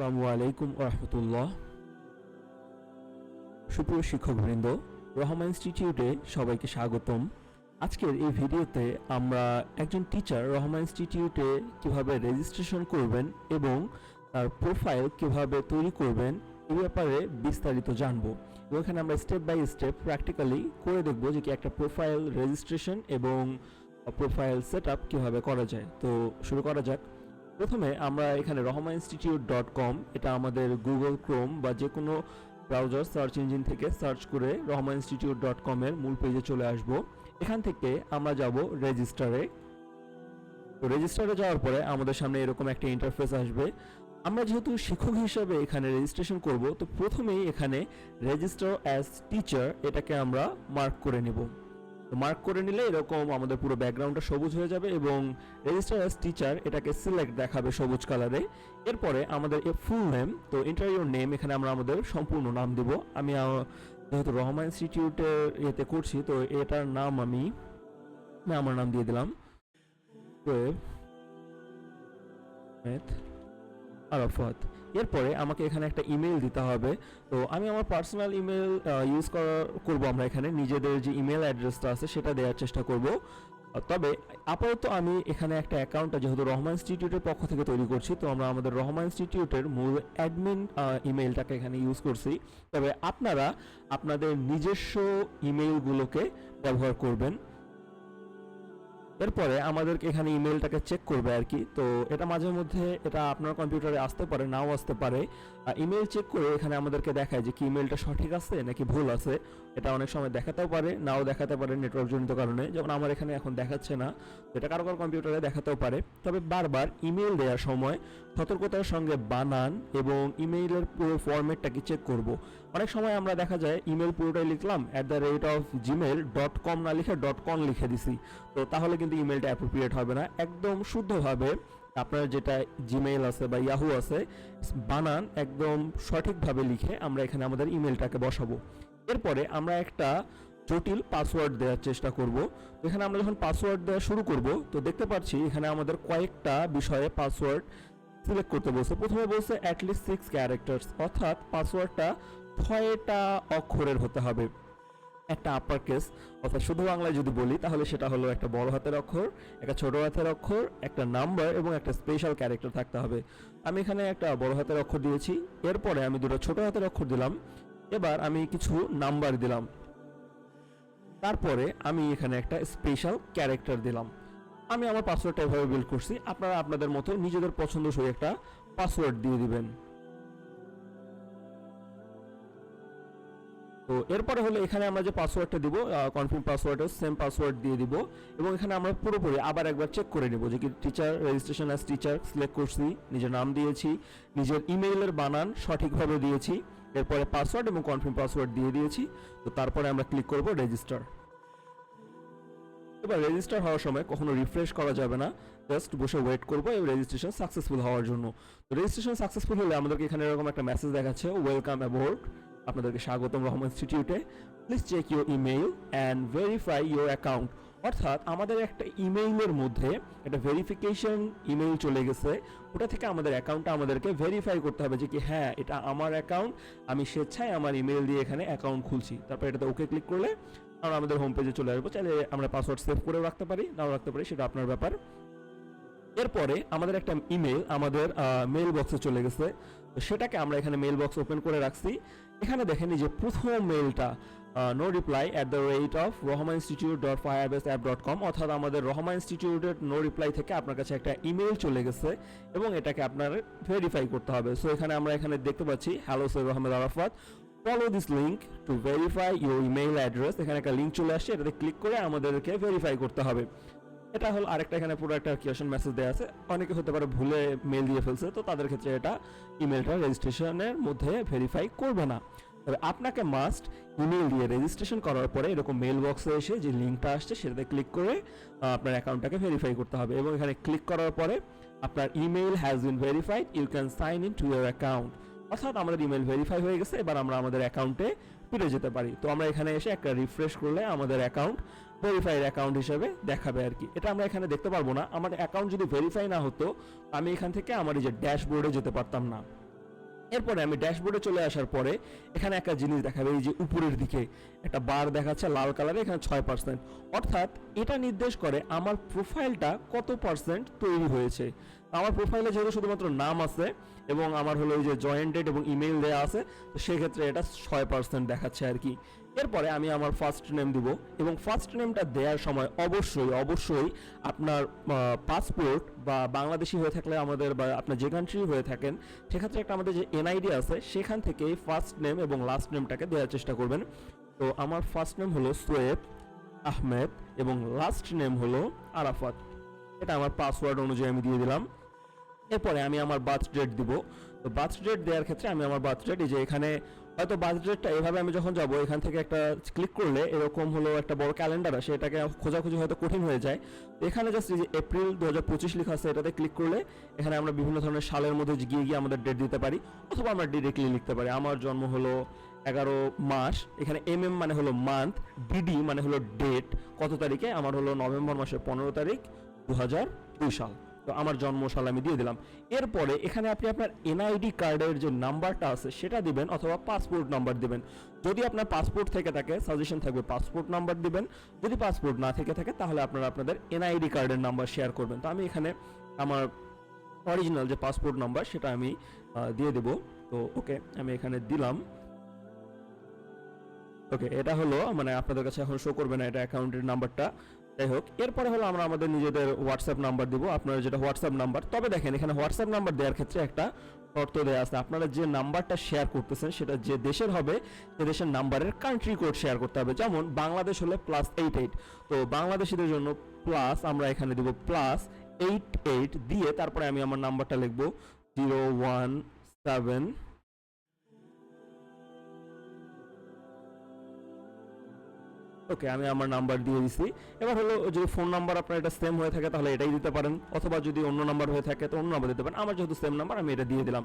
আসসালামু আলাইকুম রাহমাতুল্লাহ। সুপ্রিয় শিক্ষকবৃন্দ, রহমান ইনস্টিটিউটে সবাইকে স্বাগতম। আজকের এই ভিডিওতে আমরা একজন টিচার রহমান ইনস্টিটিউটে কিভাবে রেজিস্ট্রেশন করবেন এবং তার প্রোফাইল কিভাবে তৈরি করবেন এই ব্যাপারে বিস্তারিত জানবো। এবং এখানে আমরা স্টেপ বাই স্টেপ প্র্যাকটিক্যালি করে দেখবো যে কি একটা প্রোফাইল রেজিস্ট্রেশন এবং প্রোফাইল সেটআপ কিভাবে করা যায়। তো শুরু করা যাক। প্রথমে আমরা এখানে rahmaninstitute.com, এটা আমাদের গুগল ক্রোম বা যে কোনো ব্রাউজার সার্চ ইঞ্জিন থেকে সার্চ করে rahmaninstitute.com এর মূল পেজে চলে আসব। এখান থেকে আমরা যাব রেজিস্টারে। তো রেজিস্টারে যাওয়ার পরে আমাদের সামনে এরকম একটা ইন্টারফেস আসবে। আমরা যেহেতু শিক্ষক হিসেবে এখানে রেজিস্ট্রেশন করব, তো প্রথমেই এখানে রেজিস্টার অ্যাজ টিচার এটাকে আমরা মার্ক করে নেব। তো মার্ক করে নিলে এরকম আমাদের পুরো ব্যাকগ্রাউন্ডটা সবুজ হয়ে যাবে এবং রেজিস্টার অ্যাজ টিচার এটাকে সিলেক্ট দেখাবে সবুজ কালারে। এরপরে আমাদের ফুল নেম, তো এন্টার ইউর নেম, এখানে আমরা আমাদের সম্পূর্ণ নাম দিব। আমি যেহেতু রহমান ইনস্টিটিউটের ইয়েতে করছি, তো এটার নাম আমি আমার নাম দিয়ে দিলাম আরাফাত। এরপরে আমাকে এখানে একটা ইমেল দিতে হবে। তো আমি আমার পার্সোনাল ইমেল ইউজ করব। আমরা এখানে নিজেদের যে ইমেল অ্যাড্রেসটা আছে সেটা দেওয়ার চেষ্টা করব। তবে আপাতত আমি এখানে একটা অ্যাকাউন্টটা যেহেতু রহমান ইনস্টিটিউটের পক্ষ থেকে তৈরি করছি, তো আমরা আমাদের রহমান ইনস্টিটিউটের মূল অ্যাডমিন ইমেলটাকে এখানে ইউজ করছি। তবে আপনারা আপনাদের নিজস্ব ইমেলগুলোকে ব্যবহার করবেন। এরপরে আমাদেরকে এখানে ইমেলটাকে চেক করবে আর কি। তো এটা মাঝে মধ্যে এটা আপনার কম্পিউটারে আসতে পারে, নাও আসতে পারে। ইমেল চেক করে এখানে আমাদেরকে দেখায় যে কি ইমেলটা সঠিক আছে নাকি ভুল আছে। এটা অনেক সময় দেখাতেও পারে, নাও দেখাতে পারে নেটওয়ার্ক জনিত কারণে। যেমন আমার এখানে এখন দেখাচ্ছে না, এটা কারো কারো কম্পিউটারে দেখাতেও পারে। তবে বারবার ইমেল দেওয়ার সময় সতর্কতার সঙ্গে বানান এবং ইমেইলের পুরো ফরম্যাটটাকে চেক করব। অনেক সময় আমরা দেখা যায় ইমেল পুরোটাই লিখলাম @gmail.com না লিখে .com লিখে দিছি। তো তাহলে কিন্তু ইমেলটা অ্যাপ্রোপ্রিয়েট হবে না। একদম শুদ্ধভাবে আপনার যেটা জিমেইল আছে বা ইয়াহু আছে, বানান একদম সঠিকভাবে লিখে আমরা এখানে আমাদের ইমেলটাকে বসাবো। এরপরে আমরা একটা জটিল পাসওয়ার্ড দেওয়ার চেষ্টা করব। তো এখানে আমরা যখন পাসওয়ার্ড দেওয়া শুরু করব, তো দেখতে পাচ্ছি এখানে আমাদের কয়েকটা বিষয়ে পাসওয়ার্ড সিলেক্ট করতে বলছে। প্রথমে বলছে অ্যাটলিস্ট 6 ক্যারেক্টার্স, অর্থাৎ পাসওয়ার্ডটা 6টা অক্ষরের হতে হবে। একটা আপার কেস, অর্থাৎ শুধু বাংলায় যদি বলি তাহলে সেটা হলো একটা বড় হাতের অক্ষর, একটা ছোট হাতের অক্ষর, একটা নাম্বার এবং একটা স্পেশাল ক্যারেক্টার থাকতে হবে। আমি এখানে একটা বড় হাতের অক্ষর দিয়েছি। এরপরে আমি দুটো ছোট হাতের অক্ষর দিলাম। এবার আমি কিছু নাম্বার দিলাম। তারপরে আমি এখানে একটা স্পেশাল ক্যারেক্টার দিলাম। আমি আমার পাসওয়ার্ডটা এভাবে বিল্ড করছি। আপনারা আপনাদের মতো নিজেদের পছন্দসই একটা পাসওয়ার্ড দিয়ে দিবেন। তো এরপরে হলো এখানে আমরা যে পাসওয়ার্ডটা দিব, কনফার্ম পাসওয়ার্ডের সেম পাসওয়ার্ড দিয়ে দিব এবং এখানে আমরা পুরোপুরি আবার একবার চেক করে নিব যে কি teacher registration as teacher select করছি, নিজের নাম দিয়েছি, নিজের ইমেইলের বানান সঠিকভাবে দিয়েছি, এরপরে পাসওয়ার্ড এবং কনফার্ম পাসওয়ার্ড দিয়ে দিয়েছি। তো তারপরে আমরা ক্লিক করব রেজিস্টার। এবার রেজিস্টার হওয়ার সময় কখনো রিফ্রেশ করা যাবে না, জাস্ট বসে ওয়েট করবো এই রেজিস্ট্রেশন সাকসেসফুল হওয়ার জন্য। তো রেজিস্ট্রেশন সাকসেসফুল হলে আমাদেরকে এখানে এরকম একটা মেসেজ দেখাচ্ছে, ওয়েলকাম অ্যাবোর্ড, আপনাদেরকে স্বাগতম রহমান ইনস্টিটিউটে, please check your email and verify your account. অর্থাৎ আমাদের একটা ইমেইলের মধ্যে একটা ভেরিফিকেশন ইমেইল চলে গেছে, ওটা থেকে আমাদের অ্যাকাউন্টটা আমাদেরকে ভেরিফাই করতে হবে যে কি হ্যাঁ এটা আমার অ্যাকাউন্ট, আমি স্বেচ্ছায় আমার ইমেইল দিয়ে এখানে অ্যাকাউন্ট খুলছি। তারপর এটাতে ওকে ক্লিক করলে আমরা আমাদের হোম পেজে চলে আসবো। চাইলে আমরা পাসওয়ার্ড সেভ করেও রাখতে পারি, নাও রাখতে পারি, সেটা আপনার ব্যাপার। এরপরে আমাদের একটা ইমেল আমাদের মেল বক্সে চলে গেছে, তো সেটাকে আমরা এখানে মেল বক্স ওপেন করে রাখছি। এখানে দেখেন যে প্রথম মেলটা নো রিপ্লাই @rahmaninstitute.firebase.app.com, অর্থাৎ আমাদের রহমান ইনস্টিটিউটের নো রিপ্লাই থেকে আপনার কাছে একটা ইমেল চলে গেছে এবং এটাকে আপনার ভেরিফাই করতে হবে। সো এখানে আমরা এখানে দেখতে পাচ্ছি hello Syed Ahmed Arafat, follow this link to verify your email address. এখানে একটা লিঙ্ক চলে আসছে, এটাতে ক্লিক করে আমাদেরকে ভেরিফাই করতে হবে। এটা হলো আরেকটা এখানে পুরো একটা কিউশন মেসেজ দেওয়া আছে। অনেকে হতে পারে ভুলে মেল দিয়ে ফেলছে, তো তাদের ক্ষেত্রে এটা ইমেলটা রেজিস্ট্রেশনের মধ্যে ভেরিফাই করবে না। তবে আপনাকে মাস্ট ইমেল দিয়ে রেজিস্ট্রেশন করার পরে এরকম মেল বক্সে এসে যে লিঙ্কটা আসছে সেটাতে ক্লিক করে আপনার অ্যাকাউন্টটাকে ভেরিফাই করতে হবে এবং এখানে ক্লিক করার পরে আপনার email has been verified, you can sign in to your account. অর্থাৎ আমাদের ইমেল ভেরিফাই হয়ে গেছে, এবার আমরা আমাদের অ্যাকাউন্টে ফিরে যেতে পারি। তো আমরা এখানে এসে একটা রিফ্রেশ করলে আমাদের অ্যাকাউন্ট ভেরিফাইড অ্যাকাউন্ট হিসেবে দেখাবে আর কি। এটা আমরা এখানে দেখতে পারবো না। আমার অ্যাকাউন্ট যদি ভেরিফাই না হতো আমি এখান থেকে আমার এই যে ড্যাশবোর্ডে যেতে পারতাম না। এরপরে আমি ড্যাশবোর্ডে চলে আসার পরে এখানে একটা জিনিস দেখাবে, এই যে উপরের দিকে একটা বার দেখাচ্ছে লাল কালারে, এখানে 6%, অর্থাৎ এটা নির্দেশ করে আমার প্রোফাইলটা কত পার্সেন্ট তৈরি হয়েছে। আমার প্রোফাইলে যেহেতু শুধুমাত্র নাম আছে এবং আমার হলো এই যে জয়েন ডেট এবং ইমেল দেওয়া আছে, তো সেক্ষেত্রে এটা 6% দেখাচ্ছে আর কি। এরপরে আমি আমার ফার্স্ট নেম দিব এবং ফার্স্ট নেমটা দেওয়ার সময় অবশ্যই আপনার পাসপোর্ট বা বাংলাদেশি হয়ে থাকলে আমাদের, বা আপনার যে কান্ট্রি হয়ে থাকেন সেক্ষেত্রে একটা আমাদের যে এনআইডি আছে সেখান থেকে ফার্স্ট নেম এবং লাস্ট নেমটাকে দেওয়ার চেষ্টা করবেন। তো আমার ফার্স্ট নেম হলো সোয়েব আহমেদ এবং লাস্ট নেম হলো আরাফাত, এটা আমার পাসওয়ার্ড অনুযায়ী আমি দিয়ে দিলাম। এরপরে আমি আমার বার্থ ডেট দিব। তো বার্থ ডেট দেওয়ার ক্ষেত্রে আমি আমার বার্থ ডেট, এই যে এখানে হয়তো বার্থ ডেটটা এভাবে আমি যখন যাব এখান থেকে একটা ক্লিক করলে এরকম হলো একটা বড় ক্যালেন্ডার আসে, এটাকে খোঁজাখুঁজি হয়তো কঠিন হয়ে যায়। তো এখানে জাস্ট এই যে এপ্রিল 2025 লেখা আছে, এটাতে ক্লিক করলে এখানে আমরা বিভিন্ন ধরনের সালের মধ্যে গিয়ে আমাদের ডেট দিতে পারি, অথবা আমরা ডিরেক্টলি লিখতে পারি আমার জন্ম হলো 11 মাস, এখানে মানে হলো মান্থ, ডিডি মানে হলো ডেট, কত তারিখে, আমার হলো নভেম্বর মাসের 15 তারিখ 2002 সাল। তো আমার জন্মসাল আমি দিয়ে দিলাম। এরপরে এখানে আপনি আপনার এনআইডি কার্ডের যে নাম্বারটা আছে সেটা দিবেন, অথবা পাসপোর্ট নাম্বার দিবেন। যদি আপনার পাসপোর্ট থেকে থাকে সাজেশন থাকবে পাসপোর্ট নাম্বার দিবেন, যদি পাসপোর্ট না থেকে থাকে তাহলে আপনারা আপনাদের এনআইডি কার্ডের নাম্বার শেয়ার করবেন। তো আমি এখানে আমার অরিজিনাল যে পাসপোর্ট নাম্বার সেটা আমি দিয়ে দেব। তো ওকে, আমি এখানে দিলাম। ওকে, এটা হলো মানে আপনাদের কাছে এখন শো করবে না এটা অ্যাকাউন্টের নাম্বারটা, যাই হোক। এরপরে হলো আমরা আমাদের নিজেদের হোয়াটসঅ্যাপ নাম্বার দিব, আপনার যেটা হোয়াটসঅ্যাপ নাম্বার। তবে দেখেন এখানে হোয়াটসঅ্যাপ নাম্বার দেওয়ার ক্ষেত্রে একটা শর্ত দেওয়া আছে, আপনারা যে নাম্বারটা শেয়ার করতেছেন সেটা যে দেশের হবে সে দেশের নাম্বারের কান্ট্রি কোড শেয়ার করতে হবে। যেমন বাংলাদেশ হলে +88, তো বাংলাদেশিদের জন্য প্লাস আমরা এখানে দিব +88 দিয়ে তারপরে আমি আমার নাম্বারটা লিখবো 017। ওকে, আমি আমার নাম্বার দিয়ে দিছি। এবার হলো যদি ফোন নাম্বার আপনার এটা সেম হয়ে থাকে তাহলে এটাই দিতে পারেন, অথবা যদি অন্য নাম্বার হয়ে থাকে তো অন্য নাম্বার দিতে পারেন। আমার যেহেতু সেম নাম্বার আমি এটা দিয়ে দিলাম।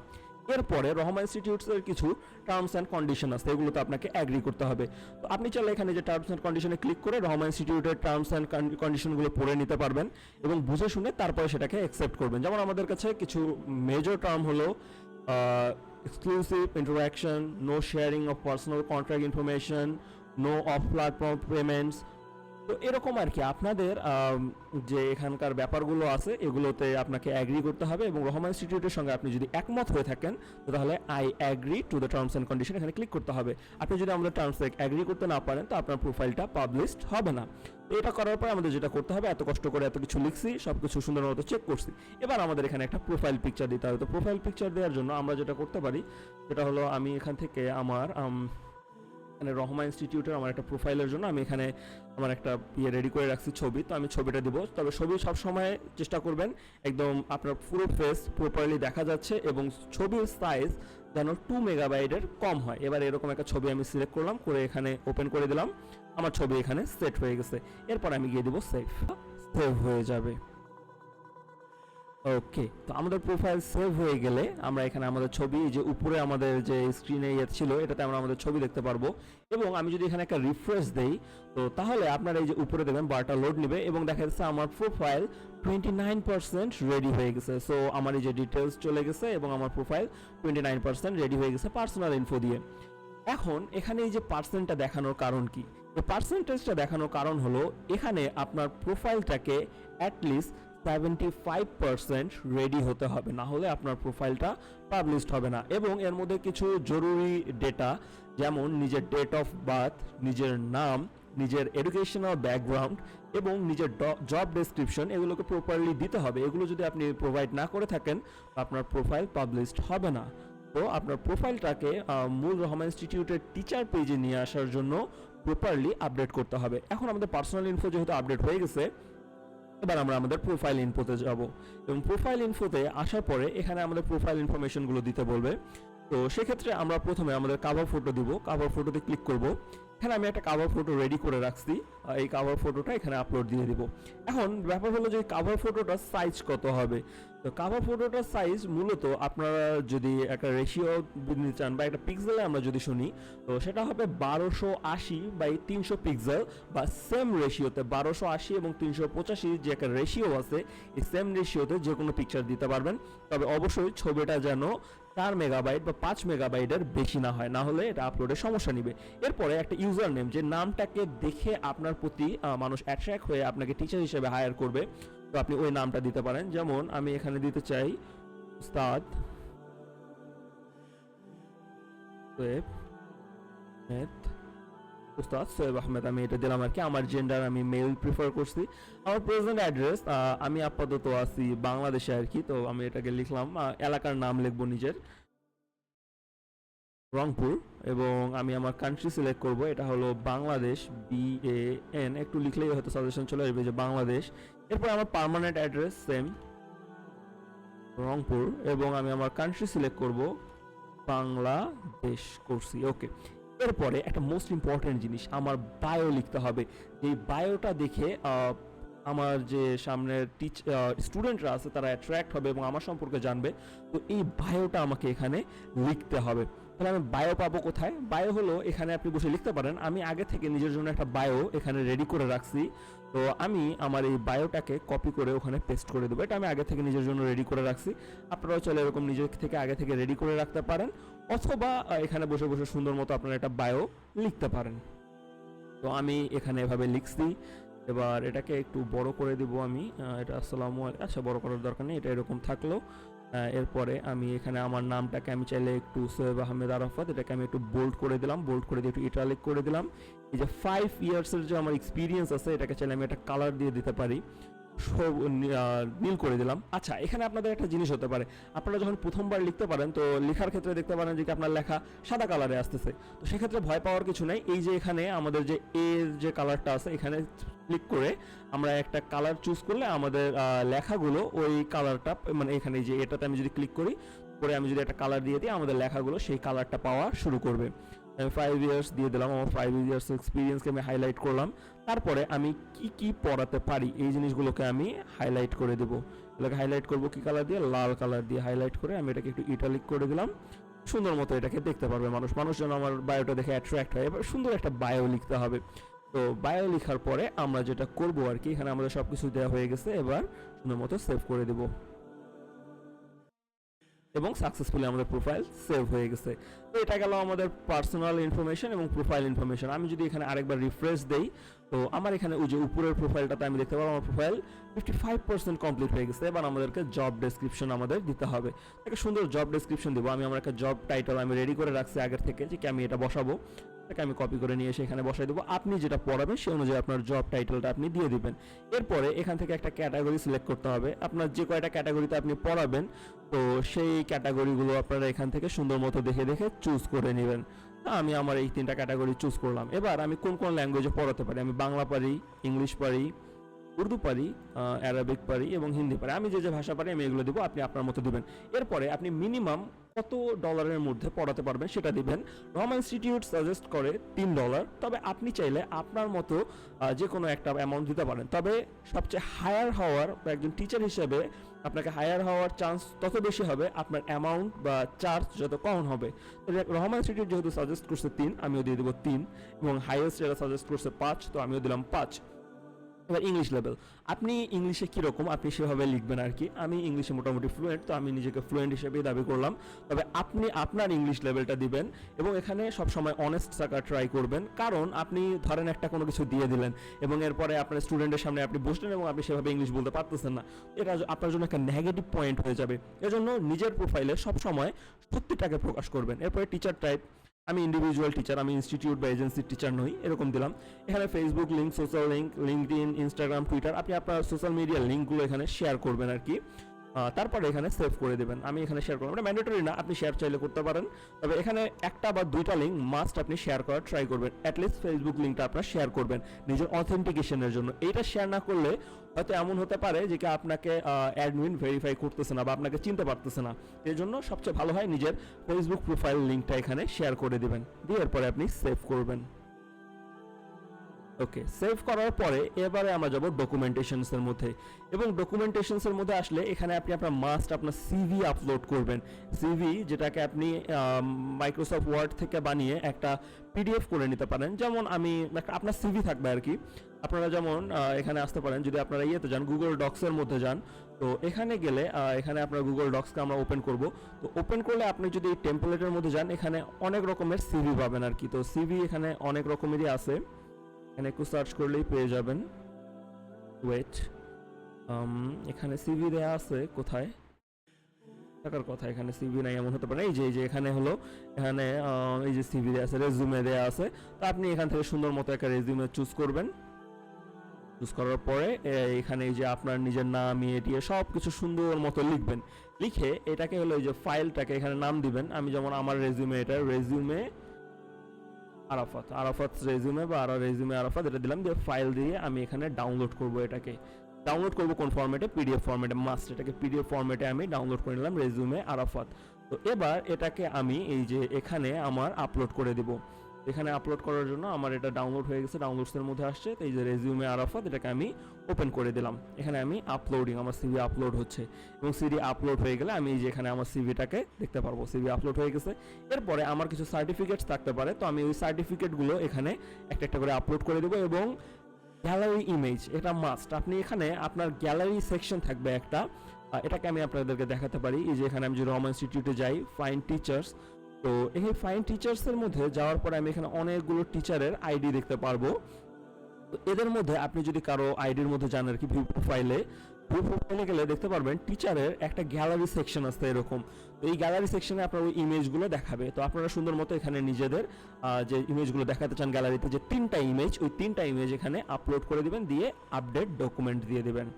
এরপরে রহমান ইনস্টিটিউটসের কিছু টার্মস অ্যান্ড কন্ডিশন আছে, এগুলোতে আপনাকে অ্যাগ্রি করতে হবে। তো আপনি চাইলে এখানে যে টার্মস অ্যান্ড কন্ডিশনে ক্লিক করে রহমান ইনস্টিটিউটের টার্মস অ্যান্ড কন্ডিশনগুলো পড়ে নিতে পারবেন এবং বুঝে শুনে তারপরে সেটাকে অ্যাকসেপ্ট করবেন। যেমন আমাদের কাছে কিছু মেজর টার্ম হলো exclusive interaction, no sharing of personal contract information, no of platform payments. তো এরকম আর কি আপনাদের যে এখানকার ব্যাপারগুলো আছে এগুলোতে আপনাকে অ্যাগ্রি করতে হবে এবং রহমান ইনস্টিটিউটের সঙ্গে আপনি যদি একমত হয়ে থাকেন তো তাহলে I agree to the terms and condition এখানে ক্লিক করতে হবে। আপনি যদি আমাদের টার্মসে অ্যাগ্রি করতে না পারেন তো আপনার প্রোফাইলটা পাবলিশড হবে না। তো এটা করার পর আমাদের যেটা করতে হবে, এত কষ্ট করে এত কিছু লিখছি, সব কিছু সুন্দর মতো চেক করছি, এবার আমাদের এখানে একটা প্রোফাইল পিকচার দিতে হবে। তো প্রোফাইল পিকচার দেওয়ার জন্য আমরা যেটা করতে পারি সেটা হলো আমি এখান থেকে আমার মানে রহমান ইনস্টিটিউটের আমার একটা প্রোফাইলের জন্য আমি এখানে আমার একটা রেডি করে রাখছি ছবি, তো আমি ছবিটা দিব। তবে ছবি সবসময় চেষ্টা করবেন একদম আপনার পুরো ফেস প্রপারলি দেখা যাচ্ছে এবং ছবির সাইজ যেন 2 মেগাবাইটের কম হয়। এবার এরকম একটা ছবি আমি সিলেক্ট করলাম, করে এখানে ওপেন করে দিলাম, আমার ছবি এখানে সেট হয়ে গেছে। এরপর আমি গিয়ে দিব সেভ হয়ে যাবে। ওকে, তো আমাদের প্রোফাইল সেভ হয়ে গেলে আমরা এখানে আমাদের ছবি, যে উপরে আমাদের যে স্ক্রিনে ছিল এটাতে আমরা আমাদের ছবি দেখতে পারবো। এবং আমি যদি এখানে একটা রিফ্রেশ দেই তো তাহলে আপনারা এই যে উপরে দেখবেন বারটা লোড নেবে এবং দেখা যাচ্ছে আমার প্রোফাইল 29% রেডি হয়ে গেছে। সো আমার এই যে ডিটেলস চলে গেছে এবং আমার প্রোফাইল 29% রেডি হয়ে গেছে পার্সোনাল ইনফো দিয়ে। এখন এখানে এই যে পার্সেন্টটা দেখানোর কারণ কি? এই পার্সেন্টেজটা দেখানোর কারণ হলো এখানে আপনার প্রোফাইলটাকে অ্যাটলিস্ট 75% রেডি হতে হবে, না হলে আপনার প্রোফাইলটা পাবলিশড হবে না। এবং এর মধ্যে কিছু জরুরি ডেটা যেমন নিজের ডেট অফ বার্থ, নিজের নাম, নিজের এডুকেশনাল ব্যাকগ্রাউন্ড এবং নিজের জব ডেসক্রিপশন এগুলোকে প্রপারলি দিতে হবে। এগুলো যদি আপনি প্রোভাইড না করে থাকেন আপনার প্রোফাইল পাবলিশড হবে না। তো আপনার প্রোফাইলটাকে মূল রহমান ইনস্টিটিউটের টিচার পেজে নিয়ে আসার জন্য প্রপারলি আপডেট করতে হবে। এখন আমাদের পার্সোনাল ইনফো যেহেতু আপডেট হয়ে গেছে, এবার আমরা আমাদের প্রোফাইল ইনফোতে যাব এবং প্রোফাইল ইনফোতে আসার পরে এখানে আমাদের প্রোফাইল ইনফরমেশনগুলো দিতে বলবে। তো সেক্ষেত্রে আমরা প্রথমে আমাদের কাভার ফটো দিব, কাভার ফটোতে ক্লিক করব। এখানে আমি একটা কাভার ফটো রেডি করে রাখছি, এই কাভার ফটোটা এখানে আপলোড দিয়ে দিব। এখন ব্যাপার হলো যে কাভার ফটোটার সাইজ কত হবে। তো কাভার ফটোটার সাইজ মূলত আপনারা যদি একটা রেশিও নিতে চান বা একটা পিক্সেলে আমরা যদি শুনি তো সেটা হবে 1280/300 পিক্সেল, বা সেম রেশিওতে 1280 এবং 385 যে একটা রেশিও আছে এই সেম রেশিওতে যে কোনো পিকচার দিতে পারবেন। তবে অবশ্যই ছবিটা যেন 4 মেগাবাইট বা 5 মেগাবাইটের বেশি না হয়, না হলে এটা আপলোডের সমস্যা নিবে। এরপরে একটা ইউজার নেম, যে নামটাকে দেখে আপনার প্রতি মানুষ অ্যাট্রাক্ট হয়ে আপনাকে টিচার হিসেবে হায়ার করবে, তো আপনি ওই নামটা দিতে পারেন। যেমন আমি এখানে দিতে চাই উস্তাদ সোয়েব আহমেদ, আমি এটা দিলাম আর কি। আমার জেন্ডার আমি মেল প্রিফার করছি। আমার প্রেজেন্ট অ্যাড্রেস, আমি আপাতত আছি বাংলাদেশে আর কি, তো আমি এটাকে লিখলাম। এলাকার নাম লিখবো নিজের, রংপুর। এবং আমি আমার কান্ট্রি সিলেক্ট করব, এটা হলো বাংলাদেশ, BAN একটু লিখলেই হয়তো সাজেশন চলে আসবে যে বাংলাদেশ। এরপর আমার পার্মানেন্ট অ্যাড্রেস সেম রংপুর, এবং আমি আমার কান্ট্রি সিলেক্ট করব বাংলাদেশ করছি, ওকে। এরপরে একটা মোস্ট ইম্পর্টেন্ট জিনিস, আমার বায়ো লিখতে হবে। এই বায়োটা দেখে আমার যে সামনের স্টুডেন্টরা আছে তারা অ্যাট্রাক্ট হবে এবং আমার সম্পর্কে জানবে। তো এই বায়োটা আমাকে এখানে লিখতে হবে। তাহলে আমি বায়ো পাবো কোথায়? বায়ো হলো এখানে আপনি বসে লিখতে পারেন। আমি আগে থেকে নিজের জন্য একটা বায়ো এখানে রেডি করে রাখছি, তো আমি আমার এই বায়োটাকে কপি করে ওখানে পেস্ট করে দেবো। এটা আমি আগে থেকে নিজের জন্য রেডি করে রাখছি, আপনারাও চলে এরকম নিজের থেকে আগে থেকে রেডি করে রাখতে পারেন, অথবা এখানে বসে বসে সুন্দর মতো আপনারা একটা বায়ো লিখতে পারেন। তো আমি এখানে এভাবে লিখছি। এবার এটাকে একটু বড় করে দিব আমি, এটা আসসালামু আলাইকুম, আচ্ছা বড় করার দরকার নেই, এটা এরকম থাকলো। এরপরে আমি এখানে আমার নামটাকে আমি চাইলে একটু সোয়েব আহমেদ আরাফাত, এটাকে আমি একটু বোল্ড করে দিলাম, বোল্ড করে দিয়ে একটু ইটালিক করে দিলাম। এই যে 5 ইয়ার্সের যে আমার এক্সপিরিয়েন্স আছে, এটাকে চাইলে আমি একটা কালার দিয়ে দিতে পারি, সব নীল করে দিলাম। আচ্ছা, এখানে আপনাদের একটা জিনিস হতে পারে, আপনারা যখন প্রথমবার লিখতে পারেন তো লেখার ক্ষেত্রে দেখতে পারেন যে আপনার লেখা সাদা কালারে আসতেছে, তো সেক্ষেত্রে ভয় পাওয়ার কিছু নেই। এই যে এখানে আমাদের যে এর যে কালারটা আছে, এখানে ক্লিক করে আমরা একটা কালার চুজ করলে আমাদের লেখাগুলো ওই কালারটা, মানে এখানে যে এটাতে আমি যদি ক্লিক করি করে আমি যদি একটা কালার দিয়ে দিই, আমাদের লেখাগুলো সেই কালারটা পাওয়া শুরু করবে। আমি 5 ইয়ার্স দিয়ে দিলাম, আমার 5 ইয়ার্স এক্সপিরিয়েন্সকে আমি হাইলাইট করলাম। তারপরে আমি কি কি পড়াতে পারি এই জিনিসগুলোকে আমি হাইলাইট করে দেবো। এটাকে হাইলাইট করবো কি কালার দিয়ে? লাল কালার দিয়ে হাইলাইট করে আমি এটাকে একটু ইটালিক করে দিলাম। সুন্দর মতো এটাকে দেখতে পারবে মানুষ যেন আমার বায়োটা দেখে অ্যাট্রাক্ট হয়। এবার সুন্দর একটা বায়ো লিখতে হবে। তো বায়ো লেখার পরে আমরা যেটা করবো আর কি, এখানে আমাদের সব কিছু দেওয়া হয়ে গেছে, এবার সুন্দর মতো সেভ করে দেবো এবং সাকসেসফুলি আমাদের প্রোফাইল সেভ হয়ে গেছে। তো এটা গেল আমাদের পার্সোনাল ইনফরমেশন এবং প্রোফাইল ইনফরমেশন। আমি যদি এখানে আরেকবার রিফ্রেশ দেই, তো আমার এখানে ওই যে উপরের প্রোফাইলটাতে আমি দেখতে পাবো আমার প্রোফাইল 55% কমপ্লিট হয়ে গেছে। এবার আমাদেরকে জব ডেসক্রিপশন আমাদের দিতে হবে, একটা সুন্দর জব ডেসক্রিপশন দেবো। আমি আমার একটা জব টাইটেল আমি রেডি করে রাখছি আগের থেকে, যে আমি এটা বসাবো, এটাকে আমি কপি করে নিয়ে এসে এখানে বসাই দেবো। আপনি যেটা পড়াবেন সেই অনুযায়ী আপনার জব টাইটেলটা আপনি দিয়ে দিবেন। এরপরে এখান থেকে একটা ক্যাটাগরি সিলেক্ট করতে হবে, আপনার যে কয়টা ক্যাটাগরিতে আপনি পড়াবেন, তো সেই ক্যাটাগরিগুলো আপনারা এখান থেকে সুন্দর মতো দেখে দেখে চুজ করে নেবেন। আমি আমার এই 3টা ক্যাটাগরি চুজ করলাম। এবার আমি কোন কোন ল্যাঙ্গুয়েজে পড়াতে পারি? আমি বাংলা পারি, ইংলিশ পারি, উর্দু পারি, অ্যারাবিক পারি এবং হিন্দি পারি। আমি যে যে ভাষা পারি আমি এগুলো দিব, আপনি আপনার মতো দিবেন। এরপরে আপনি মিনিমাম কত ডলারের মধ্যে পড়াতে পারবেন সেটা দিবেন। রহমান ইনস্টিটিউট সাজেস্ট করে $3, তবে আপনি চাইলে আপনার মতো যে কোনো একটা অ্যামাউন্ট দিতে পারেন। তবে সবচেয়ে হায়ার হওয়ার একজন টিচার হিসেবে আপনাকে হায়ার হওয়ার চান্স তত বেশি হবে আপনার অ্যামাউন্ট বা চার্জ যত কম হবে। রহমান ইনস্টিটিউট যেহেতু সাজেস্ট করছে 3, আমিও দিয়ে দেবো 3, এবং হাইয়েস্ট যারা সাজেস্ট করছে 5, তো আমিও দিলাম 5। এবার ইংলিশ লেভেল, আপনি ইংলিশে কীরকম আপনি সেভাবে লিখবেন আর কি। আমি ইংলিশে মোটামুটি ফ্লুয়েন্ট, তো আমি নিজেকে ফ্লুয়েন্ট হিসেবেই দাবি করলাম। তবে আপনি আপনার ইংলিশ লেভেলটা দিবেন এবং এখানে সবসময় অনেস্ট থাকার ট্রাই করবেন, কারণ আপনি ধরেন একটা কোনো কিছু দিয়ে দিলেন এবং এরপরে আপনার স্টুডেন্টের সামনে আপনি বসলেন এবং আপনি সেভাবে ইংলিশ বলতে পারতেছেন না, এটা আপনার জন্য একটা নেগেটিভ পয়েন্ট হয়ে যাবে। এজন্য নিজের প্রোফাইলে সবসময় সত্যিটাকে প্রকাশ করবেন। এরপরে টিচার টাইপ, আমি ইন্ডিভিজুয়াল টিচার, আমি ইনস্টিটিউট বা এজেন্সির টিচার নই, এরকম দিলাম। এখানে Facebook link, social link, LinkedIn, Instagram, Twitter, আপনি আপনার সোশ্যাল মিডিয়ার লিঙ্কগুলো এখানে শেয়ার করবেন আর কি। তারপরে এখানে সেভ করে দেবেন। আমি এখানে শেয়ার করলাম, এটা ম্যান্ডেটরি না, আপনি শেয়ার চাইলে করতে পারেন। তবে এখানে একটা বা 2টা লিঙ্ক মাস্ট আপনি শেয়ার করার ট্রাই করবেন। অ্যাটলিস্ট ফেসবুক লিঙ্কটা আপনার শেয়ার করবেন নিজের অথেন্টিকেশনের জন্য। এইটা শেয়ার না করলে হয়তো এমন হতে পারে যে আপনাকে অ্যাডমিন ভেরিফাই করতেছে না বা আপনাকে চিনতে পারতেছে না। এই জন্য সবচেয়ে ভালো হয় নিজের ফেসবুক প্রোফাইল লিঙ্কটা এখানে শেয়ার করে দেবেন, দিয়ে এরপরে আপনি সেভ করবেন। ওকে, সেভ করার পরে এবারে আমরা যাব ডকুমেন্টেশনসের মধ্যে, এবং ডকুমেন্টেশনসের মধ্যে আসলে এখানে আপনি আপনার মাস্ট আপনার সিভি আপলোড করবেন। সিভি যেটাকে আপনি মাইক্রোসফট ওয়ার্ড থেকে বানিয়ে একটা পিডিএফ করে নিতে পারেন। যেমন আমি আপনার সিভি থাকবে আর কি। আপনারা যেমন এখানে আসতে পারেন, যদি আপনারা ইয়েতে যান গুগল ডক্সের মধ্যে যান, তো এখানে গেলে এখানে আপনার গুগল ডক্সকে আমরা ওপেন করব। তো ওপেন করলে আপনি যদি এই টেমপ্লেটের মধ্যে যান, এখানে অনেক রকমের সিভি পাবেন আর কি। তো সিভি এখানে অনেক রকমেরই আছে, এখানে একটু সার্চ করলেই পেয়ে যাবেন। ওয়েট, এখানে সিভি দেয়া আছে কোথায়, থাকার কথা, এখানে সিভি নাই এমন হতে পারে। এই যে এখানে হলো, এখানে এই যে সিভি দেয়া আছে, রেজুমে দেয়া আছে। তো আপনি এখান থেকে সুন্দর মতো একটা রেজুমে চুজ করবেন। চুজ করার পরে এখানে এই যে আপনার নিজের নাম দিয়ে সব কিছু সুন্দর মতো লিখবেন। লিখে এটাকে হলো এই যে ফাইলটাকে এখানে নাম দিবেন। আমি যেমন আমার রেজুমে, এটা রেজুমে আরাফাত, আরাফাত রেজুমে বা রেজুমে আরাফাত এটা দিলাম। দিয়ে ফাইল দিয়ে আমি এখানে ডাউনলোড করব। এটাকে ডাউনলোড করব কোন ফরম্যাটে, পিডিএফ ফরম্যাটে মাস্ট। এটাকে পিডিএফ ফরম্যাটে আমি ডাউনলোড করে নিলাম, রেজুমে আরাফাত। তো এবার এটাকে আমি এই যে এখানে আমার আপলোড করে দেব। এখানে আপলোড করার জন্য আমার এটা ডাউনলোড হয়ে গেছে, ডাউনলোডসের মধ্যে আসছে। তো এই যে রেজুমে আরাফাত, এটাকে আমি ওপেন করে দিলাম। এখানে আমি আপলোডিং, আমার সিভি আপলোড হচ্ছে, এবং সিভি আপলোড হয়ে গেলে আমি এই যে এখানে আমার সিভিটাকে দেখতে পারবো। সিভি আপলোড হয়ে গেছে। এরপরে আমার কিছু সার্টিফিকেটস থাকতে পারে, তো আমি ওই সার্টিফিকেটগুলো এখানে একটা একটা করে আপলোড করে দেবো। এবং গ্যালারি ইমেজ, এটা মাস্ট। আপনি এখানে আপনার গ্যালারি সেকশন থাকবে একটা, এটাকে আমি আপনাদেরকে দেখাতে পারি। এই যে এখানে আমি যদি রমা ইনস্টিটিউটে যাই, ফাইন টিচার্স, তো এই ফাইন টিচার্সের মধ্যে যাওয়ার পরে আমি এখানে অনেকগুলো টিচারের আইডি দেখতে পারবো। তো এদের মধ্যে আপনি যদি কারো আইডির মধ্যে যান আর কি, ভিউ প্রোফাইলে গেলে দেখতে পারবেন টিচারের একটা গ্যালারি সেকশন আছে এরকম। তো এই গ্যালারি সেকশনে আপনার ওই ইমেজগুলো দেখাবে। তো আপনারা সুন্দর মতো এখানে নিজেদের যে ইমেজগুলো দেখাতে চান গ্যালারিতে, যে 3টা ইমেজ, ওই 3টা ইমেজ এখানে আপলোড করে দিবেন। দিয়ে আপডেট ডকুমেন্ট দিয়ে দিবেন।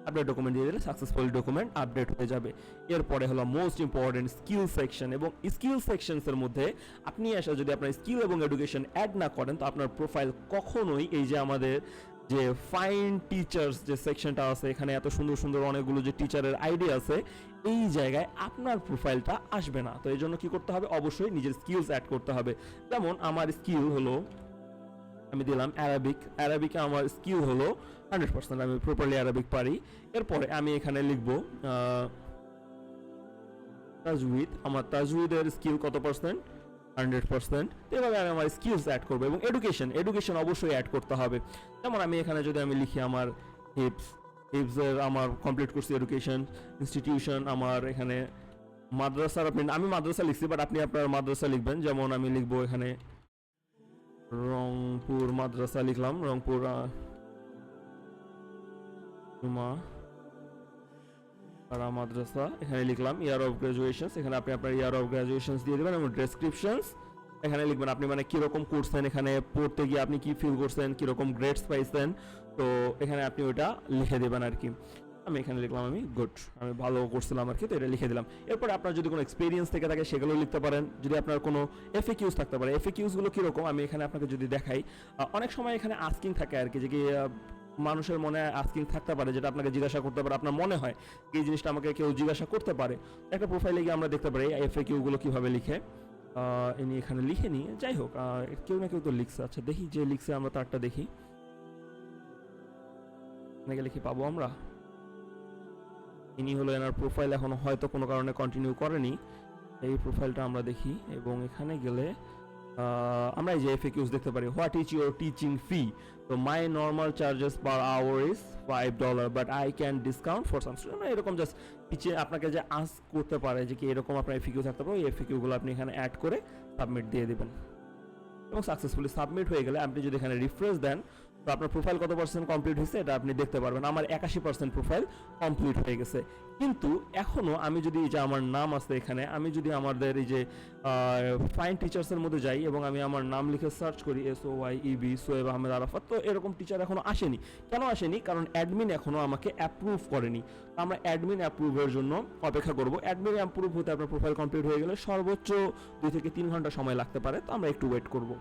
আপডেট ডকুমেন্ট দিয়ে দিলে সাকসেসফুল ডকুমেন্ট আপডেট হয়ে যাবে। এরপরে হলো মোস্ট ইম্পর্টেন্ট স্কিল সেকশন। এবং স্কিল সেকশনসের মধ্যে আপনি আসা যদি আপনার স্কিল এবং এডুকেশন অ্যাড না করেন, তো আপনার প্রোফাইল কখনোই এই যে আমাদের যে ফাইন টিচার্স যে সেকশনটা আছে, এখানে এত সুন্দর সুন্দর অনেকগুলো যে টিচারের আইডি আছে, এই জায়গায় আপনার প্রোফাইলটা আসবে না। তো এই জন্য কি করতে হবে, অবশ্যই নিজের স্কিলস অ্যাড করতে হবে। যেমন আমার স্কিল হলো, আমি দিলাম অ্যারাবিক, অ্যারাবিকে আমার স্কিল হলো 100%, আমি প্রপারলি অ্যারাবিক পারি। এরপরে আমি এখানে লিখব তাজউইদ, আমার তাজউইদের স্কিল কত পার্সেন্ট, 100%। এভাবে আমি আমার স্কিলস অ্যাড করবো। এবং এডুকেশন, এডুকেশন অবশ্যই অ্যাড করতে হবে। যেমন আমি এখানে যদি আমি লিখি আমার হিপসের আমার কমপ্লিট করছি এডুকেশন ইনস্টিটিউশন, আমার এখানে মাদ্রাসার, আমি মাদ্রাসা লিখছি, বাট আপনি আপনার মাদ্রাসা লিখবেন। যেমন আমি লিখবো এখানে রংপুর মাদ্রাসা লিখলাম, রংপুর মাদ্রাসা, এখানে লিখলাম ইয়ার অফ গ্রাজুয়েশন। এখানে আপনি আপনার ইয়ার অফ গ্রাজুয়েশন দিয়ে দেবেন। এবং ডেসক্রিপশনস এখানে লিখবেন আপনি মানে কিরকম করছেন, এখানে পড়তে গিয়ে আপনি কি ফিল করছেন, কিরকম গ্রেডস পাইছেন। তো এখানে আপনি ওইটা লিখে দেবেন আর কি। আমি এখানে লিখলাম আমি গুড, আমি ভালো করছিলাম আর কি, তো এটা লিখে দিলাম। এরপর আপনার যদি কোনো এক্সপিরিয়েন্স থেকে থাকে সেগুলো লিখতে পারেন। যদি আপনার কোনো এফএকিউজ থাকতে পারে, এফএকিউজগুলো কীরকম আমি এখানে আপনাকে যদি দেখাই, অনেক সময় এখানে আস্কিং থাকে আর কি, যে কি মানুষের মনে আস্কিং থাকতে পারে, যেটা আপনাকে জিজ্ঞাসা করতে পারে, আপনার মনে হয় এই জিনিসটা আমাকে কেউ জিজ্ঞাসা করতে পারে। একটা প্রোফাইলে গিয়ে আমরা দেখতে পারি এফএকিউগুলো কীভাবে লিখে। ইনি এখানে লিখে নিয়ে, যাই হোক কেউ না কেউ তো লিখছে। আচ্ছা দেখি যে লিখছে আমরা তারটা দেখি, এখানে লিখে পাবো আমরা। ইনি হলো এনার প্রোফাইল, এখনো হয়তো কোনো কারণে কন্টিনিউ করেনি। এই প্রোফাইলটা আমরা দেখি, এবং এখানে গেলে আমরা এই যে এফএকিউজ দেখতে পারি। What is your teaching fee? তো my normal charges per hour is $5, but I can discount for some student. এরকম জাস্ট পিছিয়ে আপনাকে যে আস্ক করতে পারে যে কি এরকম আপনার এফএকিউ থাকতে পারে, ওই এফএকিউগুলো আপনি এখানে অ্যাড করে সাবমিট দিয়ে দেবেন। এবং সাকসেসফুলি সাবমিট হয়ে গেলে আপনি যদি এখানে রিফ্রেশ দেন, তো আপনার প্রোফাইল কত পার্সেন্ট কমপ্লিট হয়েছে এটা আপনি দেখতে পারবেন। আমার 81% প্রোফাইল কমপ্লিট হয়ে গেছে। কিন্তু এখনও আমি যদি যে আমার নাম আছে এখানে, আমি যদি আমাদের এই যে ফাইন টিচার্সের মধ্যে যাই এবং আমি আমার নাম লিখে সার্চ করি SOYEB, সোয়েব আহমেদ আরাফাত, তো এরকম টিচার এখনও আসেনি। কেন আসেনি? কারণ অ্যাডমিন এখনও আমাকে অ্যাপ্রুভ করেনি। আমরা অ্যাডমিন অ্যাপ্রুভের জন্য অপেক্ষা করব। অ্যাডমিন অ্যাপ্রুভ হতে আপনার প্রোফাইল কমপ্লিট হয়ে গেলে সর্বোচ্চ 2 থেকে 3 ঘন্টা সময় লাগতে পারে। তো আমরা একটু ওয়েট করব।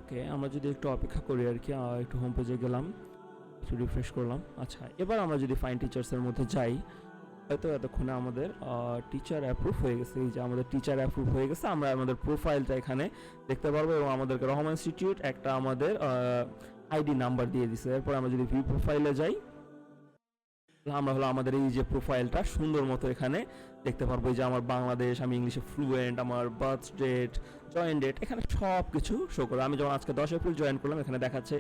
ওকে, আমরা যদি একটু অপেক্ষা করি আর কি, একটু হোম পেজে গেলাম, একটু রিফ্রেশ করলাম। আচ্ছা, এবার আমরা যদি ফাইন টিচার্সের মধ্যে যাই, হয়তো এতক্ষণে আমাদের টিচার অ্যাপ্রুভ হয়ে গেছে। এই যে আমাদের টিচার অ্যাপ্রুভ হয়ে গেছে, আমরা আমাদের প্রোফাইলটা এখানে দেখতে পারবো এবং আমাদেরকে রহমান ইনস্টিটিউট একটা আমাদের আইডি নাম্বার দিয়ে দিছে। এরপর আমরা যদি ভিউ প্রোফাইলে যাই, আমরা হলো আমাদের এই যে প্রোফাইলটা সুন্দর মতো এখানে দেখতে পারবো। এই যে আমার বাংলাদেশ, আমি ইংলিশে ফ্লুয়েন্ট, আমার বার্থ ডেট, জয়েন ডেট, এখানে সব কিছু শো করে। আমি যখন আজকে 10 এপ্রিল জয়েন করলাম, এখানে দেখাচ্ছে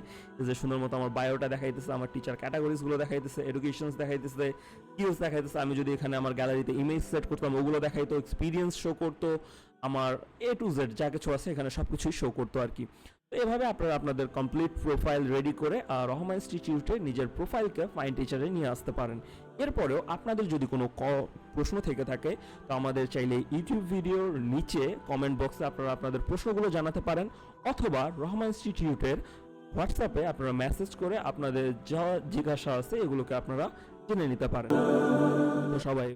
যে সুন্দর মতো আমার বায়োটা দেখাইতেছে, আমার টিচার ক্যাটাগরিজগুলো দেখাইতেছে, এডুকেশনস দেখাইতেছে, স্কিলস দেখাইতেছে। আমি যদি এখানে আমার গ্যালারিতে ইমেজ সেট করতাম, ওগুলো দেখাইতো, এক্সপিরিয়েন্স শো করতো, আমার A to Z যা কিছু আছে এখানে সব কিছুই শো করতো আর কি। তো এভাবে আপনারা আপনাদের কমপ্লিট প্রোফাইল রেডি করে রহমান ইনস্টিটিউটে নিজের প্রোফাইলকে ফাইন টিচারে নিয়ে আসতে পারেন। এরপরেও আপনাদের যদি কোনো প্রশ্ন থেকে থাকে, তো আমাদের চাইলে ইউটিউব ভিডিওর নিচে কমেন্ট বক্সে আপনারা আপনাদের প্রশ্নগুলো জানাতে পারেন, অথবা রহমান ইনস্টিটিউটের হোয়াটসঅ্যাপে আপনারা মেসেজ করে আপনাদের যা জিজ্ঞাসা আছে এগুলোকে আপনারা জেনে নিতে পারেন। তো সবাই